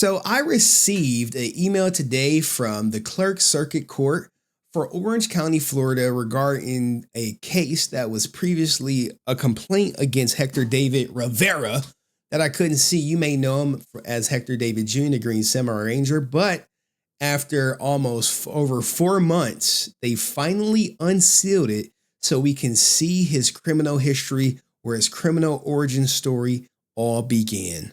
So I received an email today from the Clerk Circuit Court for Orange County, Florida, regarding a case that was previously a complaint against Hector David Rivera that I couldn't see. You may know him as Hector David Jr., the Green Samurai Ranger, but after almost over 4 months, they finally unsealed it so we can see his criminal history, where his criminal origin story all began.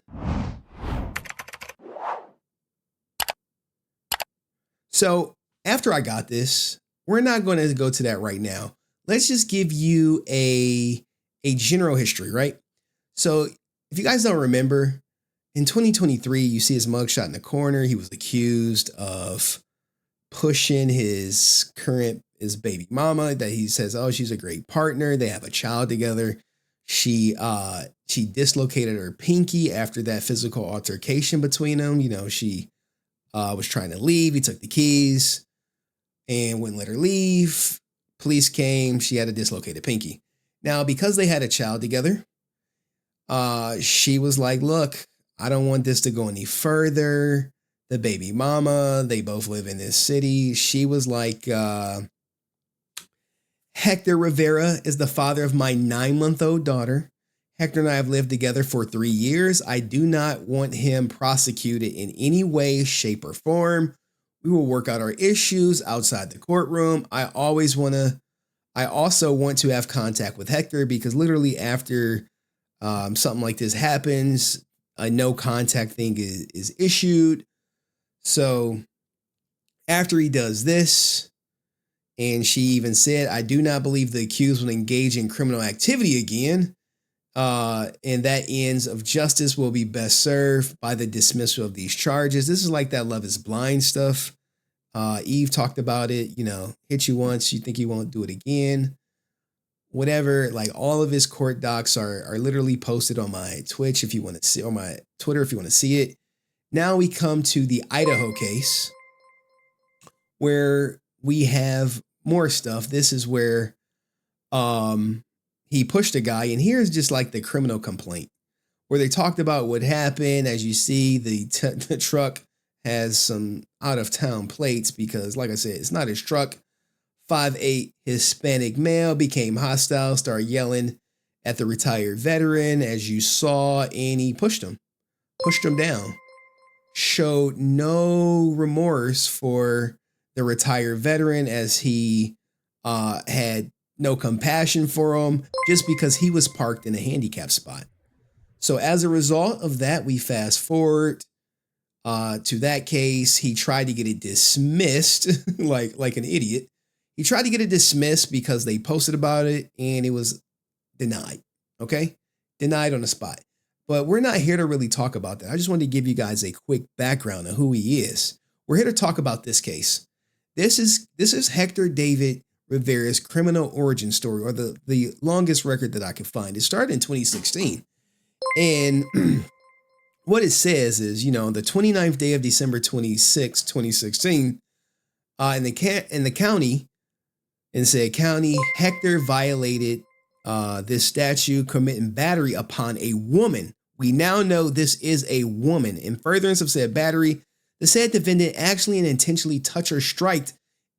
So after I got this, we're not going to go to that right now. Let's just give you a general history, right? So if you guys don't remember, in 2023, you see his mugshot in the corner. He was accused of pushing his baby mama, that he says, oh, she's a great partner. They have a child together. She dislocated her pinky after that physical altercation between them. You know, she was trying to leave. He took the keys and wouldn't let her leave. Police came. She had a dislocated pinky. Now, because they had a child together, she was like, look, I don't want this to go any further. The baby mama, they both live in this city. She was like, Hector Rivera is the father of my 9-month-old daughter. Hector and I have lived together for 3 years. I do not want him prosecuted in any way, shape, or form. We will work out our issues outside the courtroom. I also want to have contact with Hector, because literally after something like this happens, a no contact thing is issued. So after he does this, and she even said, I do not believe the accused will engage in criminal activity again. And that ends of justice will be best served by the dismissal of these charges. This is like that Love is Blind stuff. Eve talked about it, you know, hit you once, you think you won't do it again. Whatever, like all of his court docs are literally posted on my Twitch if you want to see, or my Twitter if you want to see it. Now we come to the Idaho case, where we have more stuff. This is where he pushed a guy, and here's just like the criminal complaint, where they talked about what happened. As you see, the truck has some out of town plates, because like I said, it's not his truck. 5'8" Hispanic male became hostile, started yelling at the retired veteran, as you saw, and he pushed him down. Showed no remorse for the retired veteran, as he had no compassion for him, just because he was parked in a handicap spot. So as a result of that, we fast forward to that case. He tried to get it dismissed like an idiot. He tried to get it dismissed because they posted about it, and it was denied. Okay? Denied on the spot. But we're not here to really talk about that. I just wanted to give you guys a quick background of who he is. We're here to talk about this case. This is Hector David Rivera's criminal origin story, or the longest record that I could find. It started in 2016. And what it says is, you know, the 29th day of December 26, 2016, in the county, in said county, Hector violated this statute, committing battery upon a woman. We now know this is a woman. In furtherance of said battery, the said defendant actually and intentionally touched or striked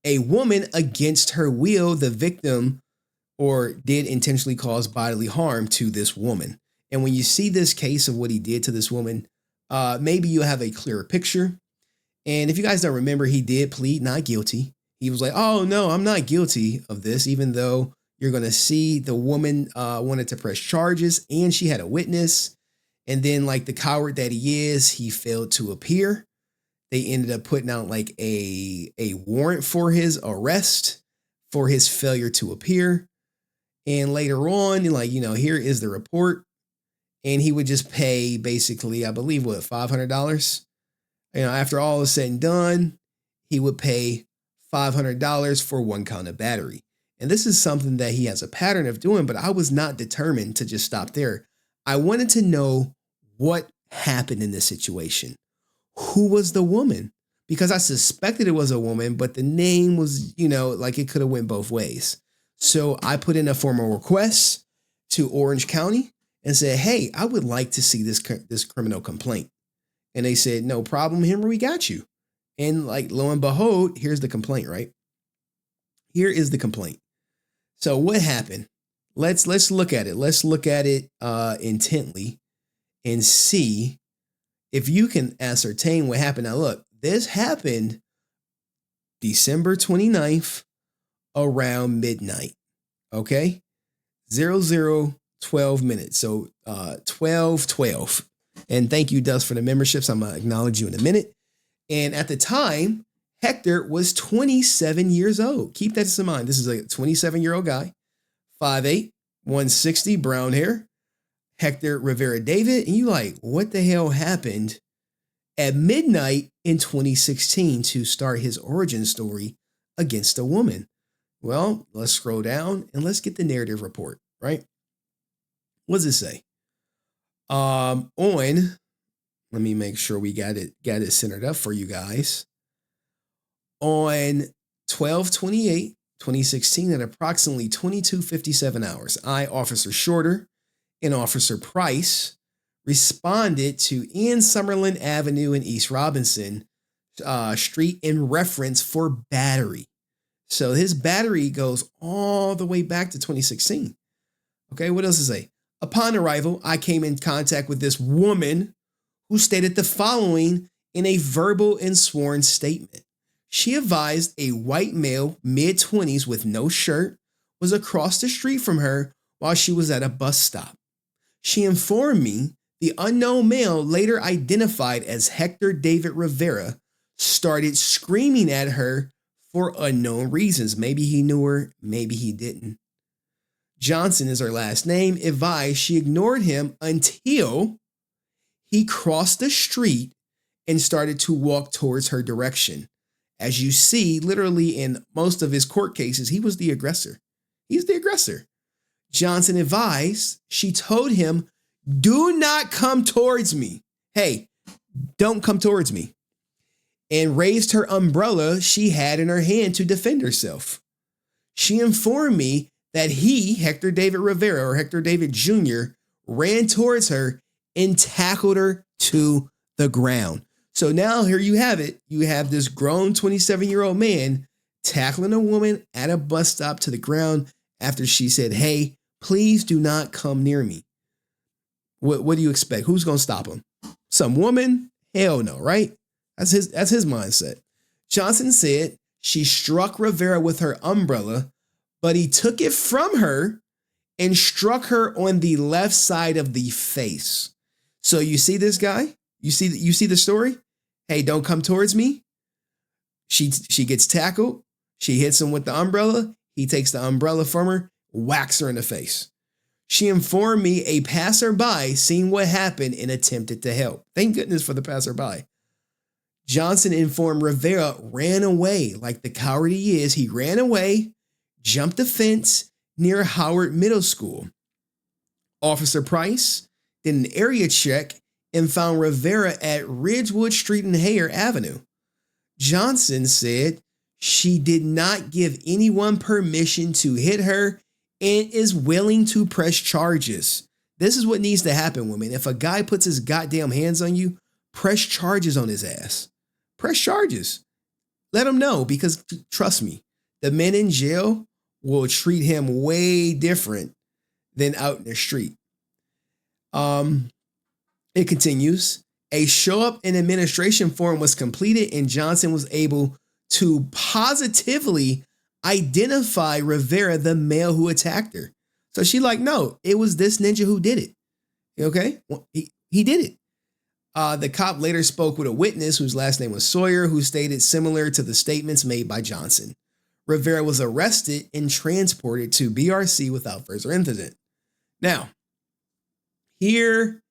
a woman against her will. The victim or did intentionally cause bodily harm to this woman. And when you see this case of what he did to this woman, maybe you'll have a clearer picture. And if you guys don't remember, he did plead not guilty. He was like, oh, no, I'm not guilty of this, even though you're going to see the woman wanted to press charges, and she had a witness. And then, like the coward that he is, he failed to appear. They ended up putting out like a warrant for his arrest for his failure to appear. And later on, like, you know, here is the report. And he would just pay basically, I believe, what, $500? You know, after all is said and done, he would pay $500 for 1 count of battery. And this is something that he has a pattern of doing, but I was not determined to just stop there. I wanted to know what happened in this situation. Who was the woman? Because I suspected it was a woman, but the name was, you know, like it could have went both ways. So I put in a formal request to Orange County and said, hey, I would like to see this criminal complaint. And they said, no problem, Henry, we got you. And like, lo and behold, here's the complaint, right? Here is the complaint. So what happened? Let's look at it. Let's look at it intently and see if you can ascertain what happened. Now, look, this happened December 29th around midnight. Okay? 00:12 minutes. So 12:12. And thank you, Dust, for the memberships. I'm going to acknowledge you in a minute. And at the time, Hector was 27 years old. Keep that in mind. This is a 27-year-old guy, 5'8", 160, brown hair, Hector Rivera David. And you like, what the hell happened at midnight in 2016 to start his origin story against a woman? Well, let's scroll down and let's get the narrative report, right? What does it say? Let me make sure we got it centered up for you guys. On 12/28/2016 at approximately 22:57 hours, I, Officer Shorter, and Officer Price responded to Ian Summerlin Avenue and East Robinson Street in reference for battery. So his battery goes all the way back to 2016. Okay, what else to say? Upon arrival, I came in contact with this woman who stated the following in a verbal and sworn statement. She advised a white male, mid-20s with no shirt, was across the street from her while she was at a bus stop. She informed me the unknown male, later identified as Hector David Rivera, started screaming at her for unknown reasons. Maybe he knew her, maybe he didn't. Johnson is her last name. Advised she ignored him until he crossed the street and started to walk towards her direction. As you see, literally in most of his court cases, he was the aggressor. He's the aggressor. Johnson advised, she told him, do not come towards me. Hey, don't come towards me. And raised her umbrella she had in her hand to defend herself. She informed me that he, Hector David Rivera, or Hector David Jr., ran towards her and tackled her to the ground. So now here you have it. You have this grown 27-year-old man tackling a woman at a bus stop to the ground after she said, hey, please do not come near me. What do you expect? Who's going to stop him? Some woman? Hell no, right? That's his mindset. Johnson said she struck Rivera with her umbrella, but he took it from her and struck her on the left side of the face. So you see this guy? You see the story? Hey, don't come towards me. She gets tackled. She hits him with the umbrella. He takes the umbrella from her, whacks her in the face. She informed me a passerby seen what happened and attempted to help. Thank goodness for the passerby. Johnson informed Rivera ran away like the coward he is. He ran away, jumped the fence near Howard Middle School. Officer Price did an area check and found Rivera at Ridgewood Street and Hare Avenue. Johnson said she did not give anyone permission to hit her and is willing to press charges. This is what needs to happen, women. If a guy puts his goddamn hands on you, press charges on his ass. Press charges. Let him know, because trust me, the men in jail will treat him way different than out in the street. It continues. A show up and administration form was completed and Johnson was able to positively identify Rivera, the male who attacked her. So she like, no, it was this ninja who did it. Okay? Well, he did it. The cop later spoke with a witness whose last name was Sawyer, who stated similar to the statements made by Johnson. Rivera was arrested and transported to BRC without further incident. Now, here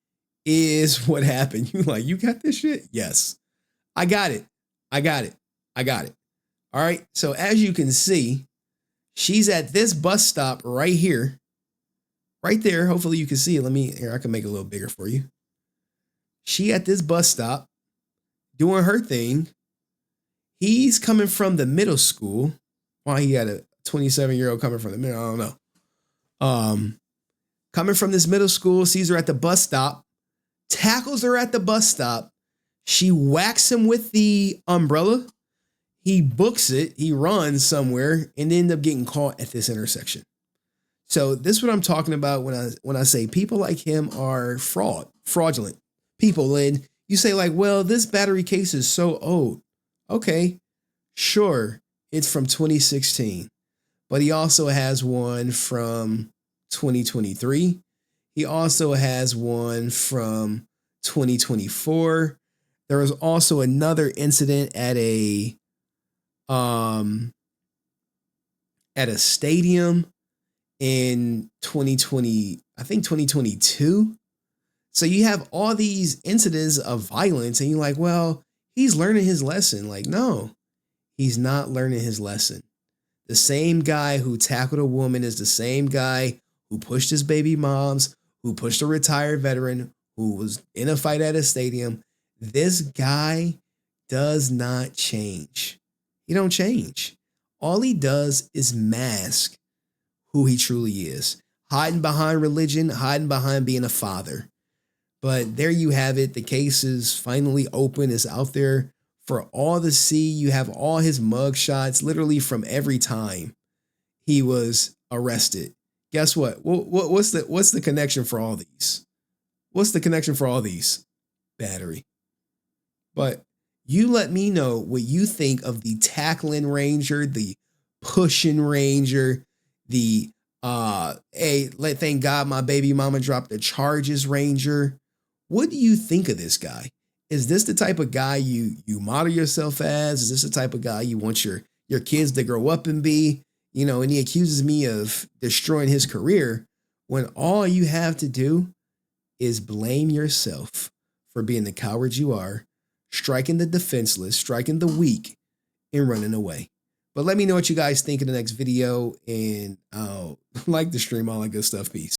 is what happened. You like, you got this shit? Yes. I got it. All right. So as you can see, she's at this bus stop right here. Right there. Hopefully you can see it. Here, I can make it a little bigger for you. She at this bus stop doing her thing. He's coming from the middle school. Why he had a 27-year-old coming from the middle, I don't know. Coming from this middle school, sees her at the bus stop, tackles her at the bus stop. She whacks him with the umbrella. He books it. He runs somewhere and end up getting caught at this intersection. So this is what I'm talking about when I say people like him are fraudulent people. And you say like, well, this battery case is so old. Okay, sure, it's from 2016, but he also has one from 2023. He also has one from 2024. There was also another incident um at a stadium in 2020, I think 2022. So you have all these incidents of violence, and you're like, well, he's learning his lesson. Like, no, he's not learning his lesson. The same guy who tackled a woman is the same guy who pushed his baby moms, who pushed a retired veteran, who was in a fight at a stadium. This guy does not change. He don't change. All he does is mask who he truly is, hiding behind religion, hiding behind being a father. But there you have it. The case is finally open. It's out there for all to see. You have all his mug shots, literally from every time he was arrested. Guess what? What's the connection for all these? What's the connection for all these? Battery. But you let me know what you think of the tackling ranger, the pushing ranger, the hey, thank God my baby mama dropped the charges ranger. What do you think of this guy? Is this the type of guy you model yourself as? Is this the type of guy you want your kids to grow up and be? You know, and he accuses me of destroying his career when all you have to do is blame yourself for being the coward you are, striking the defenseless, striking the weak, and running away. But let me know what you guys think in the next video, and I'll like the stream, all that good stuff. Peace.